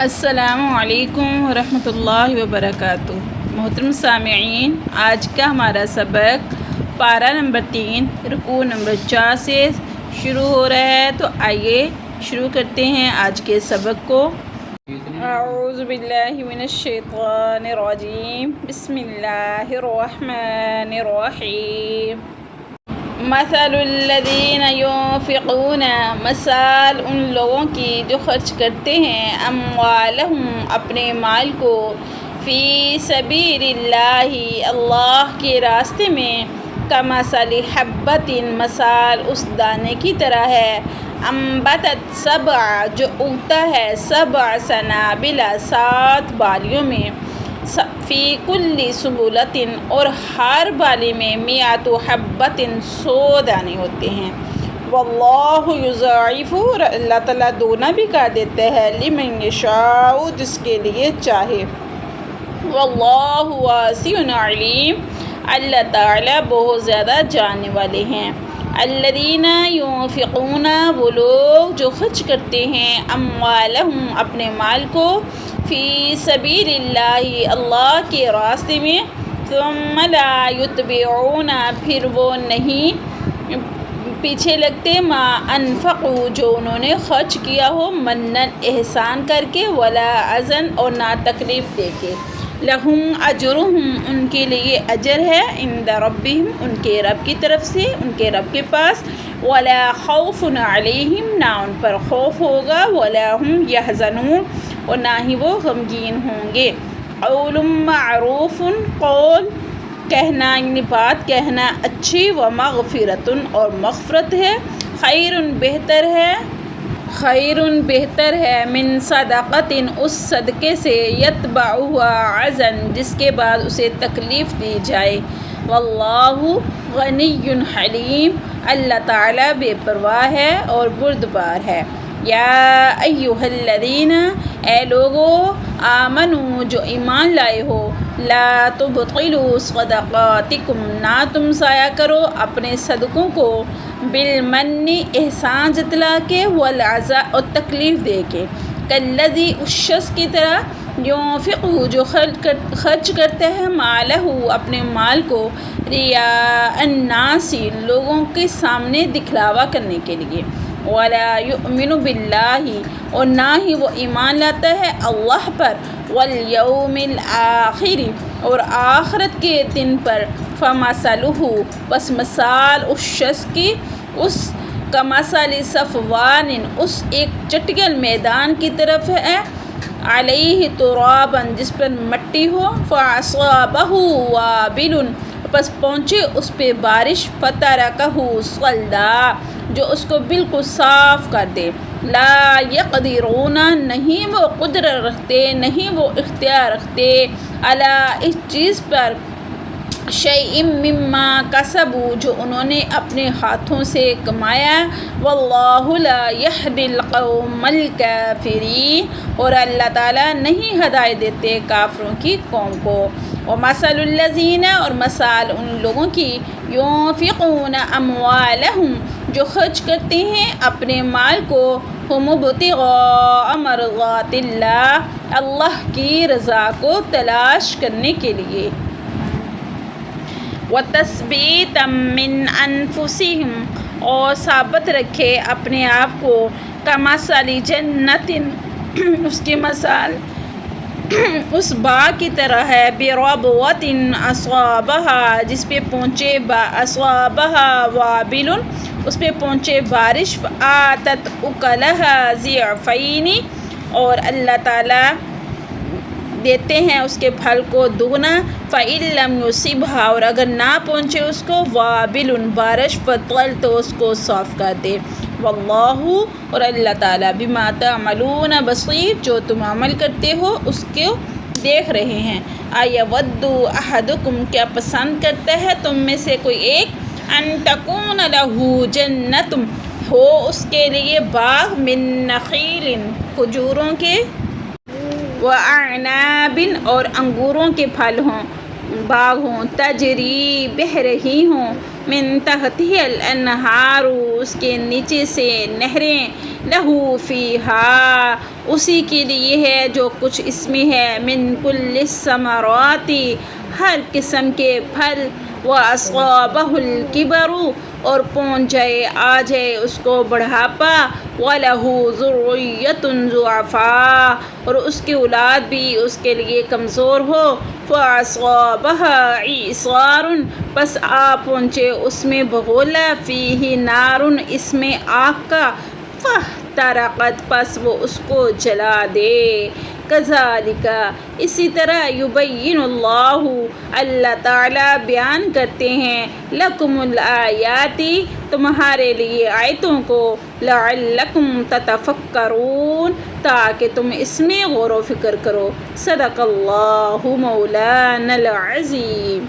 السلام علیکم ورحمۃ اللہ وبرکاتہ۔ محترم سامعین، آج کا ہمارا سبق پارہ نمبر 3 رکوع نمبر 4 سے شروع ہو رہا ہے، تو آئیے شروع کرتے ہیں آج کے سبق کو۔ اعوذ باللہ من الشیطان الرجیم، بسم اللہ الرحمن الرحیم۔ مثل الذین ينفقون، مثال ان لوگوں کی جو خرچ کرتے ہیں، اموالہم اپنے مال کو، فی سبیل اللہ اللہ کے راستے میں، کمثل حبۃ مثال اس دانے کی طرح ہے، انبتت سبع جو اگتا ہے، سبع سنابل 7 بالیوں میں، فی کل سنبلۃ اور ہر بالی میں، مئۃ حبۃ 100 دانے ہوتے ہیں، واللہ یضاعف اور اللہ تعالیٰ دونا بھی کر دیتا ہے، لمن یشاء جس کے لیے چاہے، واللہ واسع علیم اللہ تعالیٰ بہت زیادہ جاننے والے ہیں۔ الذین ينفقون وہ لوگ جو خرچ کرتے ہیں، اموالہم اپنے مال کو، فی سبیل اللہ اللہ کے راستے میں، ثم لا یتبعون پھر وہ نہیں پیچھے لگتے، ما انفقوا جو انہوں نے خرچ کیا ہو، منن احسان کر کے، ولا اذن اور نہ تکلیف دے کے، لہم اجرہم ان کے لیے اجر ہے، عند ربہم ان کے رب کی طرف سے، ان کے رب کے پاس، ولا خوف علیہم نہ ان پر خوف ہوگا، ولا ہم یحزنون اور نہ ہی وہ غمگین ہوں گے، قول معروف قول کہنا یعنی بات کہنا اچھی، و مغفرۃ اور مغفرت ہے، خیر بہتر ہے، من صدقۃ اس صدقے سے، یتبعها اذى جس کے بعد اسے تکلیف دی جائے، واللہ غنی حلیم اللہ تعالیٰ بے پرواہ ہے اور بردبار ہے۔ یا ایھا الذین اے لوگو، آمنو جو ایمان لائے ہو، لا تبطلوا صدقاتکم نہ تم ضائع کرو اپنے صدقوں کو، بالمن احسان جتلا کے، والعزا اور تکلیف دے کے، کالذی اس شخص کی طرح، ينفق جو خرچ کرتا ہے، مالہ اپنے مال کو، رئاء الناس لوگوں کے سامنے دکھلاوا کرنے کے لیے، ولا یؤمن باللہ اور نہ ہی وہ ایمان لاتا ہے اللہ پر، والیوم الآخر اور آخرت کے دن پر، فمثلہ بس مثال اس شخص کی، اس کمثل صفوان اس ایک چٹگل میدان کی طرف ہے، علیہ تراب جس پر مٹی ہو، فاصابہ وابل پس پہنچے اس پہ بارش، فترکہ صلدا جو اس کو بالکل صاف کر دے، لا یقدرون نہیں وہ قدرت رکھتے، نہیں وہ اختیار رکھتے، علی اس چیز پر، شیء مما کسبوا جو انہوں نے اپنے ہاتھوں سے کمایا، واللہ لا یہدی القوم الکافرین اور اللہ تعالیٰ نہیں ہدایت دیتے کافروں کی قوم کو۔ ومثل الذین اور مثال ان لوگوں کی، ينفقون اموالہم جو خرچ کرتے ہیں اپنے مال کو، ہم ابتغاء مرضات اللہ اللہ کی رضا کو تلاش کرنے کے لیے، وتثبیتا من انفسہم اور ثابت رکھے اپنے آپ کو، کمثل جنت اس کی مثال اس باغ کی طرح ہے، بربوۃ اصابہا جس پہ پہنچے، اصابہا وابل اس پہ پہنچے بارش، آتت اکلہا ضعفین اور اللہ تعالیٰ دیتے ہیں اس کے پھل کو دگنا، فإن لم یصبھا اور اگر نہ پہنچے اس کو، وابل بارش، فطل تو اس کو صاف کر دے، واللہ اور اللہ تعالیٰ بما تعملون بصیر جو تم عمل کرتے ہو اس کو دیکھ رہے ہیں۔ ایود احدکم کیا پسند کرتا ہے تم میں سے کوئی ایک، ان تکون لہ جنت ہو اس کے لیے باغ، من نخیل کھجوروں کے، وَأَعْنَابٍ اور انگوروں کے پھل ہوں، باغ ہوں، تجری بہہ رہی ہوں، من تحتہ الانہار اس کے نیچے سے نہریں، لہو فیہا اسی کے لیے ہے جو کچھ اس میں ہے، من کل الثمرات، ہر قسم کے پھل، وَأَصَابَهُ الْكِبَرُ، اور پہنچ جائے آ جائے اس کو بڑھاپا، وَلَهُ ذُرِّيَّةٌ ضُعَفَاء، اور اس کی اولاد بھی اس کے لیے کمزور ہو، فَأَصَابَهَا إِعْصَارٌ، پس آ پہنچے اس میں بگولا، فِيهِ نَارٌ، اس میں آگ کا، فَاحْتَرَقَتْ، پس وہ اس کو جلا دے۔ كَذَلِكَ، اسی طرح، يُبَيِّنُ اللّہ، اللہ تعالیٰ بیان کرتے ہیں، لَكُمُ الْآيَاتِ، تمہارے لیے آیتوں کو، لَعَلَّكُمْ تَتَفَكَّرُونَ، تاکہ تم اس میں غور و فکر کرو۔ صدق اللہ مولانا العظیم۔